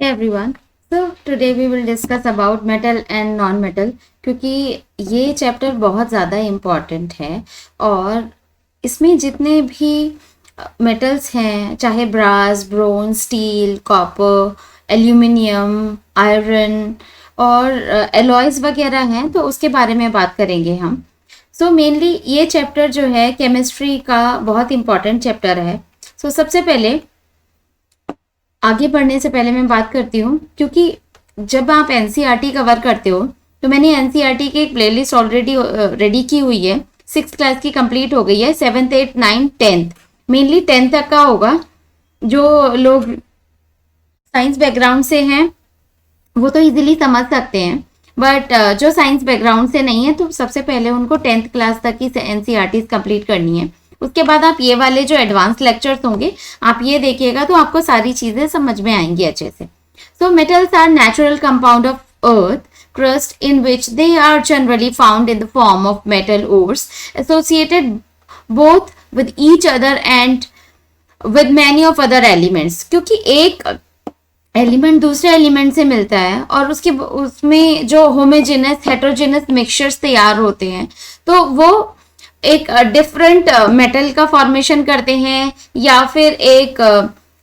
Hey everyone. So today we will discuss about metal and non-metal क्योंकि ये chapter बहुत ज़्यादा इम्पॉर्टेंट है और इसमें जितने भी मेटल्स हैं चाहे brass, bronze, steel, copper, aluminium, iron और एलॉयज वगैरह हैं तो उसके बारे में बात करेंगे हम। सो मेनली ये चैप्टर जो है केमिस्ट्री का बहुत इम्पॉर्टेंट चैप्टर है। सबसे पहले आगे बढ़ने से पहले मैं बात करती हूँ क्योंकि जब आप एनसीईआरटी कवर करते हो तो मैंने एनसीईआरटी की एक प्लेलिस्ट ऑलरेडी रेडी की हुई है। 6th क्लास की कंप्लीट हो गई है। 7th 8th 9th 10th mainly 10th तक का होगा। जो लोग साइंस बैकग्राउंड से हैं वो तो इजीली समझ सकते हैं, बट जो साइंस बैकग्राउंड से नहीं है तो सबसे पहले उनको 10th क्लास तक की एनसीईआरटी कंप्लीट करनी है। उसके बाद आप ये वाले जो एडवांस लेक्चर्स होंगे आप ये देखिएगा तो आपको सारी चीजें समझ में आएंगी अच्छे से। So metals are natural compound of earth crust in which they are generally found in the form of metal ores associated both with each other and with many of other elements। क्योंकि एक element दूसरे element से मिलता है और उसमें जो homogeneous heterogeneous mixtures तैयार होते हैं तो वो एक डिफरेंट मेटल का फॉर्मेशन करते हैं या फिर एक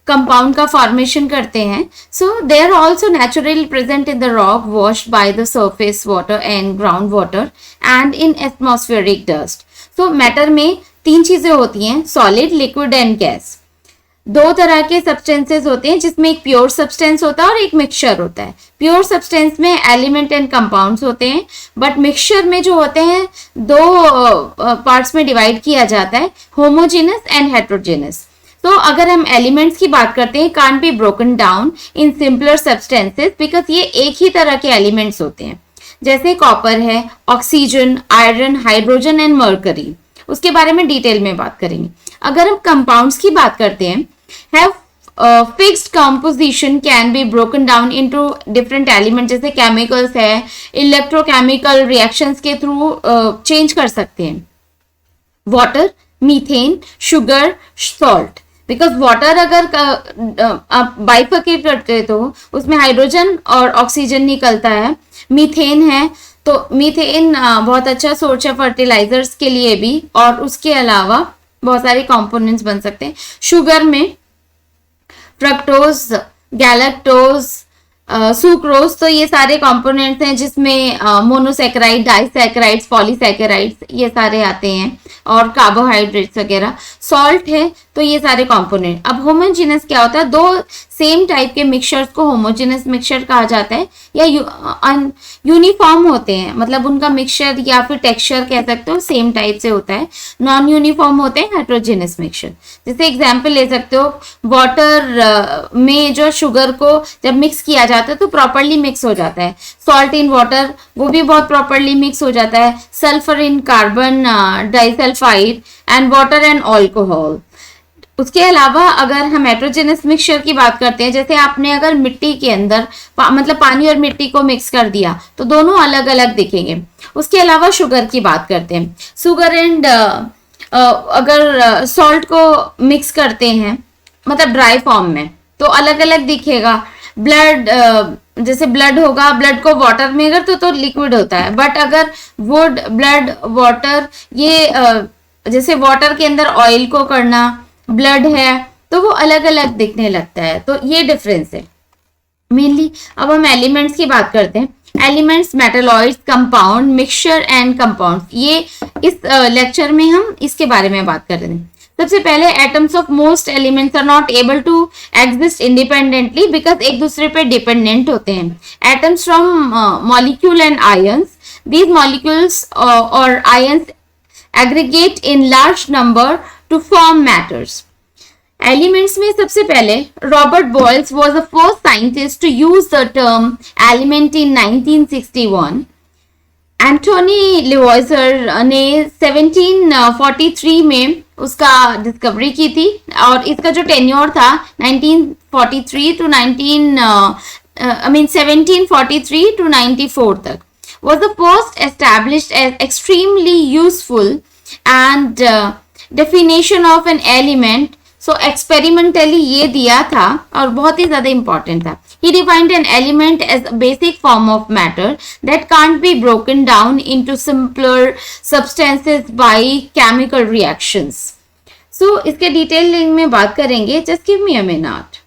कंपाउंड का फॉर्मेशन करते हैं। So they are also naturally present in the rock washed by the surface water and ground water and in atmospheric dust. So matter में तीन चीजें होती हैं, सॉलिड, लिक्विड एंड गैस। दो तरह के सब्सटेंसेस होते हैं जिसमें एक प्योर सब्सटेंस होता है और एक मिक्सचर होता है। प्योर सब्सटेंस में एलिमेंट एंड कंपाउंड्स होते हैं, बट मिक्सचर में जो होते हैं दो पार्ट्स में डिवाइड किया जाता है, होमोजेनस एंड हेटेरोजेनस। तो अगर हम एलिमेंट्स की बात करते हैं, can't be broken down in simpler substances because ये एक ही तरह के एलिमेंट्स होते हैं। जैसे कॉपर है, oxygen, iron, hydrogen and mercury. उसके बारे में डिटेल में बात करेंगे। अगर हम कंपाउंड्स की बात करते हैं, have fixed composition can be broken down into different element. जैसे केमिकल्स है, इलेक्ट्रोकेमिकल रिएक्शंस के थ्रू चेंज कर सकते हैं। Water, methane, sugar, salt. Because water अगर आप बाइफर्केट करते हो तो उसमें हाइड्रोजन और ऑक्सीजन निकलता है। मीथेन है तो मीथेन बहुत अच्छा सोर्स है फर्टिलाइजर्स के लिए भी, और उसके अलावा बहुत सारे कंपोनेंट्स बन सकते हैं। शुगर में फ्रक्टोज, गैलेक्टोज, सुक्रोज, तो ये सारे कंपोनेंट्स हैं जिसमें मोनोसेकेराइड, डाइसेकेराइड्स, पॉलीसेकेराइड्स ये सारे आते हैं, और कार्बोहाइड्रेट्स वगैरह। सॉल्ट है तो ये सारे कंपोनेंट। अब होमोजेनस क्या होता है, दो सेम टाइप के मिक्सचर्स को होमोजेनस मिक्सचर कहा जाता है, या यूनिफॉर्म होते हैं, मतलब उनका मिक्सचर या फिर टेक्सचर कह सकते हो सेम टाइप से होता है। नॉन यूनिफॉर्म होते हैं हेटेरोजेनस मिक्सचर। जैसे एग्जांपल ले सकते हो, वाटर में जो शुगर को जब मिक्स किया जाता है तो प्रॉपरली मिक्स हो जाता है। सॉल्ट इन वाटर वो भी बहुत प्रॉपरली मिक्स हो जाता है। Sulphur in carbon disulphide and water and alcohol. उसके अलावा अगर हम हेटेरोजेनस मिक्सचर की बात करते हैं, जैसे आपने अगर मिट्टी के अंदर मतलब पानी और मिट्टी को मिक्स कर दिया तो दोनों अलग अलग दिखेंगे। उसके अलावा शुगर की बात करते हैं, शुगर एंड अगर सॉल्ट को मिक्स करते हैं मतलब ड्राई फॉर्म में तो अलग अलग दिखेगा। ब्लड, जैसे ब्लड होगा, ब्लड को वाटर में अगर तो लिक्विड होता है, बट अगर वुड, ब्लड, वाटर, ये जैसे वाटर के अंदर ऑयल को करना, ब्लड है तो वो अलग अलग दिखने लगता है। तो ये डिफरेंस है मेनली। अब हम एलिमेंट्स की बात करते हैं। Elements, metalloids, compound, mixture and compound, ये इस लेक्चर में हम इसके बारे में बात कर रहे हैं। सबसे पहले, atoms of most elements are not able to exist independently because एक दूसरे पे डिपेंडेंट होते हैं। Atoms from molecule and ions, these molecules और ions aggregate in large number to form matters. Elements में सबसे पहले Robert Boyle's was the first scientist to use the term element in 1961। Antoine Lavoisier ने 1743 में उसका discovery की थी, और इसका जो टेन्योर था 1943 टू 1743 टू 94 तक, was the first established as extremely useful and definition of an element so experimentally ये दिया था और बहुत ही ज्यादा इंपॉर्टेंट था. He defined an element as a basic form of matter that can't be broken down into simpler substances by chemical reactions. So इसके detailing में बात करेंगे. Just give me a minute.